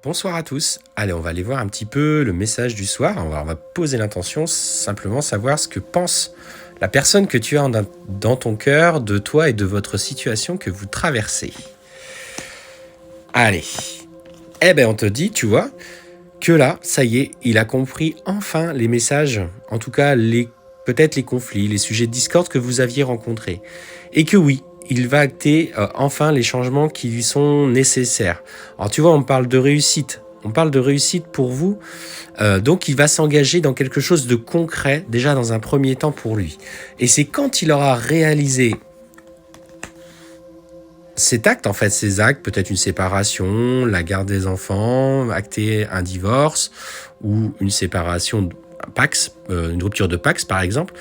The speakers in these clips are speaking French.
Bonsoir à tous. Allez, on va aller voir un petit peu le message du soir. On va poser l'intention, simplement savoir ce que pense la personne que tu as dans ton cœur, de toi et de votre situation que vous traversez. Allez. Eh ben, on te dit, tu vois, que là, ça y est, il a compris enfin les messages, en tout cas, peut-être les conflits, les sujets de discorde que vous aviez rencontrés. Et que oui, il va acter enfin les changements qui lui sont nécessaires. Alors tu vois, on parle de réussite. On parle de réussite pour vous. Donc il va s'engager dans quelque chose de concret, déjà dans un premier temps pour lui. Et c'est quand il aura réalisé cet acte, en fait, ces actes, peut-être une séparation, la garde des enfants, acter un divorce ou une séparation, Pax, une rupture de Pax par exemple,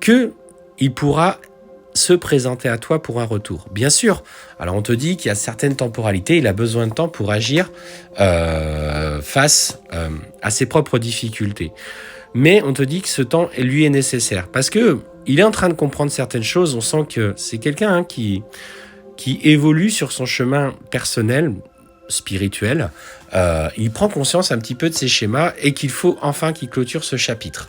que il pourra se présenter à toi pour un retour. Bien sûr, alors on te dit qu'il y a certaines temporalités, il a besoin de temps pour agir face à ses propres difficultés. Mais on te dit que ce temps, lui, est nécessaire. Parce que il est en train de comprendre certaines choses, on sent que c'est quelqu'un qui évolue sur son chemin personnel, spirituel. Il prend conscience un petit peu de ses schémas et qu'il faut enfin qu'il clôture ce chapitre.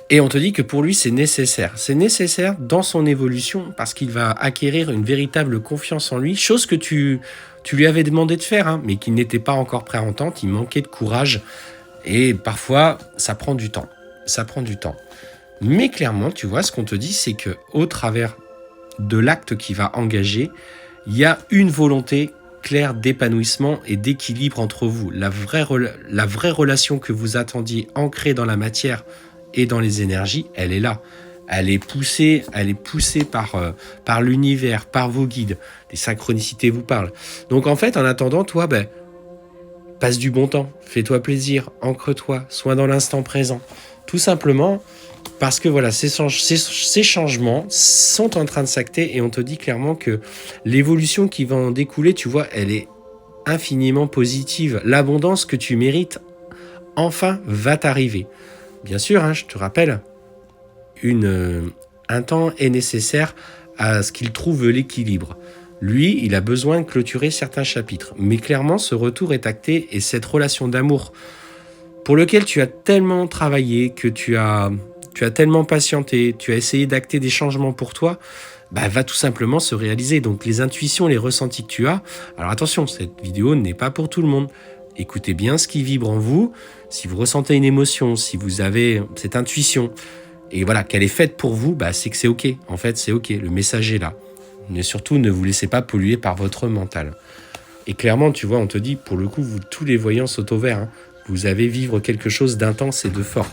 Et on te dit que pour lui, c'est nécessaire. C'est nécessaire dans son évolution parce qu'il va acquérir une véritable confiance en lui, chose que tu lui avais demandé de faire, hein, mais qu'il n'était pas encore prêt à entendre, il manquait de courage. Et parfois, ça prend du temps. Ça prend du temps. Mais clairement, tu vois, ce qu'on te dit, c'est qu'au travers de l'acte qu'il va engager, il y a une volonté claire d'épanouissement et d'équilibre entre vous. La vraie relation que vous attendiez ancrée dans la matière et dans les énergies, elle est là. Elle est poussée par l'univers, par vos guides. Les synchronicités vous parlent. Donc en fait, en attendant, toi, passe du bon temps, fais-toi plaisir, ancre-toi, sois dans l'instant présent. Tout simplement parce que voilà, ces changements sont en train de s'acter et on te dit clairement que l'évolution qui va en découler, tu vois, elle est infiniment positive. L'abondance que tu mérites, enfin, va t'arriver. Bien sûr, hein, je te rappelle, un temps est nécessaire à ce qu'il trouve l'équilibre. Lui, il a besoin de clôturer certains chapitres. Mais clairement, ce retour est acté et cette relation d'amour pour lequel tu as tellement travaillé, que tu as tellement patienté, tu as essayé d'acter des changements pour toi, va tout simplement se réaliser. Donc les intuitions, les ressentis que tu as, alors attention, cette vidéo n'est pas pour tout le monde. Écoutez bien ce qui vibre en vous. Si vous ressentez une émotion, si vous avez cette intuition, et voilà, qu'elle est faite pour vous, c'est que c'est OK. En fait, c'est OK, le message est là. Mais surtout, ne vous laissez pas polluer par votre mental. Et clairement, tu vois, on te dit, pour le coup, tous les voyants sont au vert. Hein. Vous allez vivre quelque chose d'intense et de fort.